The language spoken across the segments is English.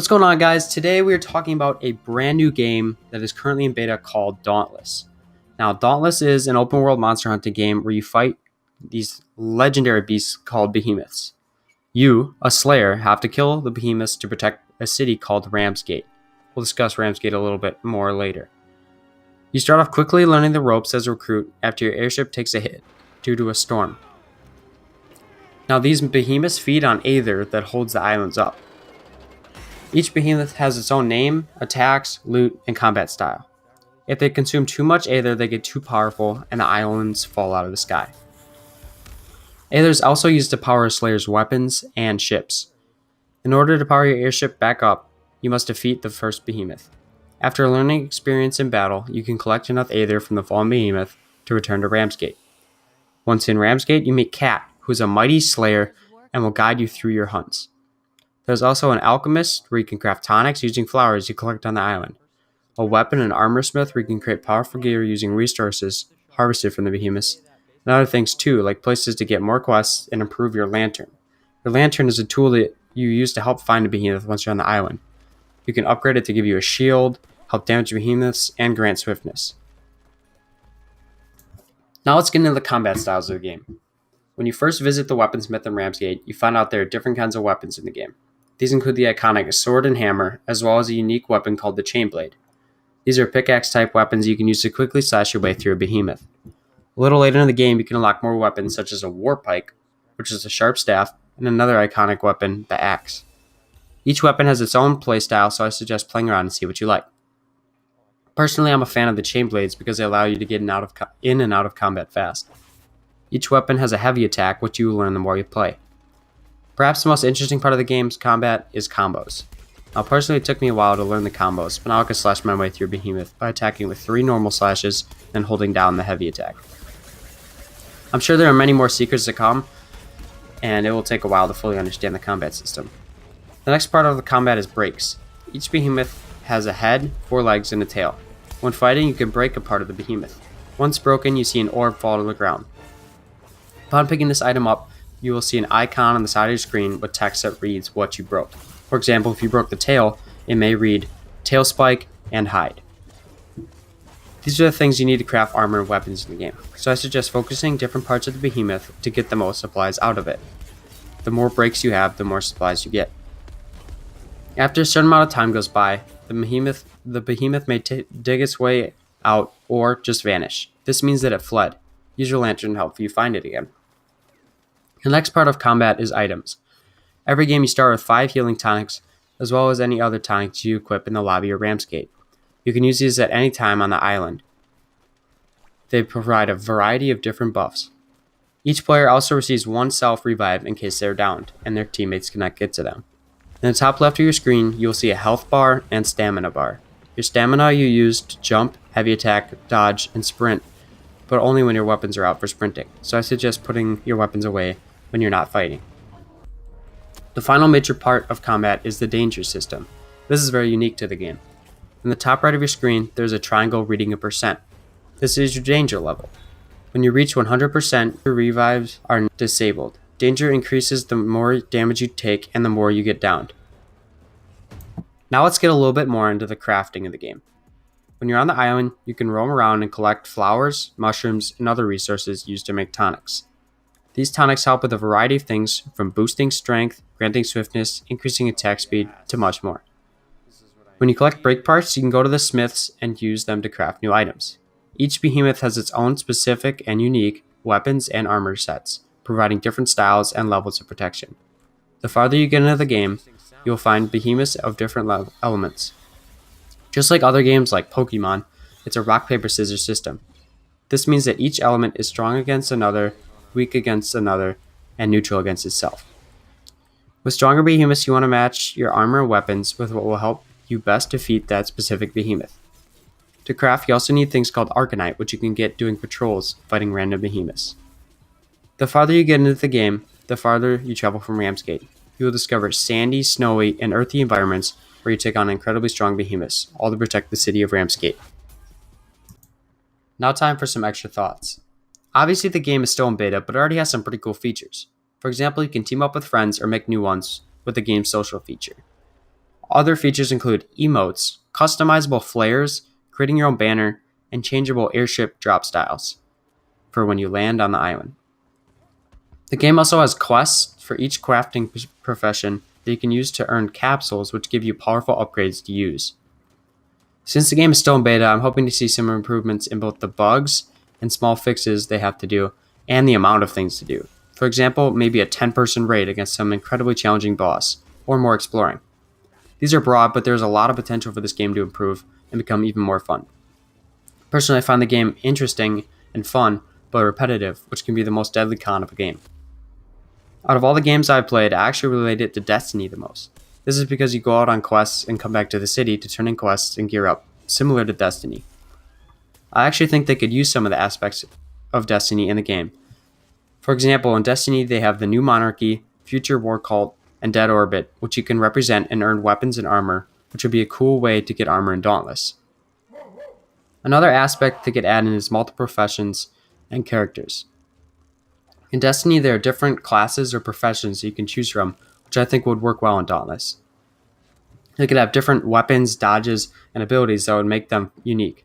What's going on, guys? Today we are talking about a brand new game that is currently in beta called Dauntless. Now, Dauntless is an open world monster hunting game where you fight these legendary beasts called behemoths. You, a slayer, have to kill the behemoths to protect a city called Ramsgate. We'll discuss Ramsgate a little bit more later. You start off quickly learning the ropes as a recruit after your airship takes a hit due to a storm. Now, these behemoths feed on aether that holds the islands up. Each behemoth has its own name, attacks, loot, and combat style. If they consume too much aether, they get too powerful and the islands fall out of the sky. Aether is also used to power a slayer's weapons and ships. In order to power your airship back up, you must defeat the first behemoth. After learning experience in battle, you can collect enough aether from the fallen behemoth to return to Ramsgate. Once in Ramsgate, you meet Cat, who is a mighty slayer and will guide you through your hunts. There's also an alchemist where you can craft tonics using flowers you collect on the island. A weapon and armor smith where you can create powerful gear using resources harvested from the behemoths. And other things too, like places to get more quests and improve your lantern. Your lantern is a tool that you use to help find a behemoth once you're on the island. You can upgrade it to give you a shield, help damage behemoths, and grant swiftness. Now let's get into the combat styles of the game. When you first visit the weaponsmith in Ramsgate, you find out there are different kinds of weapons in the game. These include the iconic sword and hammer, as well as a unique weapon called the chain blade. These are pickaxe-type weapons you can use to quickly slash your way through a behemoth. A little later in the game, you can unlock more weapons such as a war pike, which is a sharp staff, and another iconic weapon, the axe. Each weapon has its own playstyle, so I suggest playing around and see what you like. Personally, I'm a fan of the chain blades because they allow you to get in and out of combat fast. Each weapon has a heavy attack, which you will learn the more you play. Perhaps the most interesting part of the game's combat is combos. Now, personally, it took me a while to learn the combos, but now I can slash my way through a behemoth by attacking with 3 normal slashes and holding down the heavy attack. I'm sure there are many more secrets to come, and it will take a while to fully understand the combat system. The next part of the combat is breaks. Each behemoth has a head, 4 legs, and a tail. When fighting, you can break a part of the behemoth. Once broken, you see an orb fall to the ground. Upon picking this item up, you will see an icon on the side of your screen with text that reads what you broke. For example, if you broke the tail, it may read tail spike and hide. These are the things you need to craft armor and weapons in the game, so I suggest focusing different parts of the behemoth to get the most supplies out of it. The more breaks you have, the more supplies you get. After a certain amount of time goes by, the behemoth may dig its way out or just vanish. This means that it fled. Use your lantern to help you find it again. The next part of combat is items. Every game you start with 5 healing tonics, as well as any other tonics you equip in the lobby or Ramsgate. You can use these at any time on the island. They provide a variety of different buffs. Each player also receives 1 self-revive in case they're downed, and their teammates cannot get to them. In the top left of your screen, you will see a health bar and stamina bar. Your stamina you use to jump, heavy attack, dodge, and sprint, but only when your weapons are out for sprinting, so I suggest putting your weapons away when you're not fighting. The final major part of combat is the danger system. This is very unique to the game. In the top right of your screen, there's a triangle reading a percent. This is your danger level. When you reach 100%, your revives are disabled. Danger increases the more damage you take and the more you get downed. Now let's get a little bit more into the crafting of the game. When you're on the island, you can roam around and collect flowers, mushrooms, and other resources used to make tonics. These tonics help with a variety of things, from boosting strength, granting swiftness, increasing attack speed, to much more. When you collect break parts, you can go to the smiths and use them to craft new items. Each behemoth has its own specific and unique weapons and armor sets, providing different styles and levels of protection. The farther you get into the game, you'll find behemoths of different elements. Just like other games like Pokemon, it's a rock, paper, scissors system. This means that each element is strong against another, weak against another, and neutral against itself. With stronger behemoths, you want to match your armor and weapons with what will help you best defeat that specific behemoth. To craft, you also need things called Arcanite, which you can get doing patrols, fighting random behemoths. The farther you get into the game, the farther you travel from Ramsgate. You will discover sandy, snowy, and earthy environments where you take on incredibly strong behemoths, all to protect the city of Ramsgate. Now time for some extra thoughts. Obviously the game is still in beta, but it already has some pretty cool features. For example, you can team up with friends or make new ones with the game's social feature. Other features include emotes, customizable flares, creating your own banner, and changeable airship drop styles for when you land on the island. The game also has quests for each crafting profession that you can use to earn capsules, which give you powerful upgrades to use. Since the game is still in beta, I'm hoping to see some improvements in both the bugs and small fixes they have to do, and the amount of things to do. For example, maybe a 10-person raid against some incredibly challenging boss, or more exploring. These are broad, but there's a lot of potential for this game to improve and become even more fun. Personally, I find the game interesting and fun, but repetitive, which can be the most deadly con of a game. Out of all the games I've played, I actually relate it to Destiny the most. This is because you go out on quests and come back to the city to turn in quests and gear up, similar to Destiny. I actually think they could use some of the aspects of Destiny in the game. For example, in Destiny they have the New Monarchy, Future War Cult, and Dead Orbit, which you can represent and earn weapons and armor, which would be a cool way to get armor in Dauntless. Another aspect they could add in is multiple professions and characters. In Destiny, there are different classes or professions you can choose from, which I think would work well in Dauntless. They could have different weapons, dodges, and abilities that would make them unique.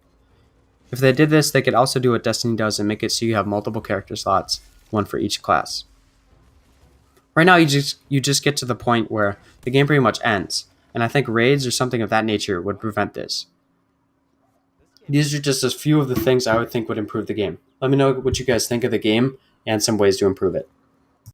If they did this, they could also do what Destiny does and make it so you have multiple character slots, one for each class. Right now, you just get to the point where the game pretty much ends, and I think raids or something of that nature would prevent this. These are just a few of the things I would think would improve the game. Let me know what you guys think of the game and some ways to improve it.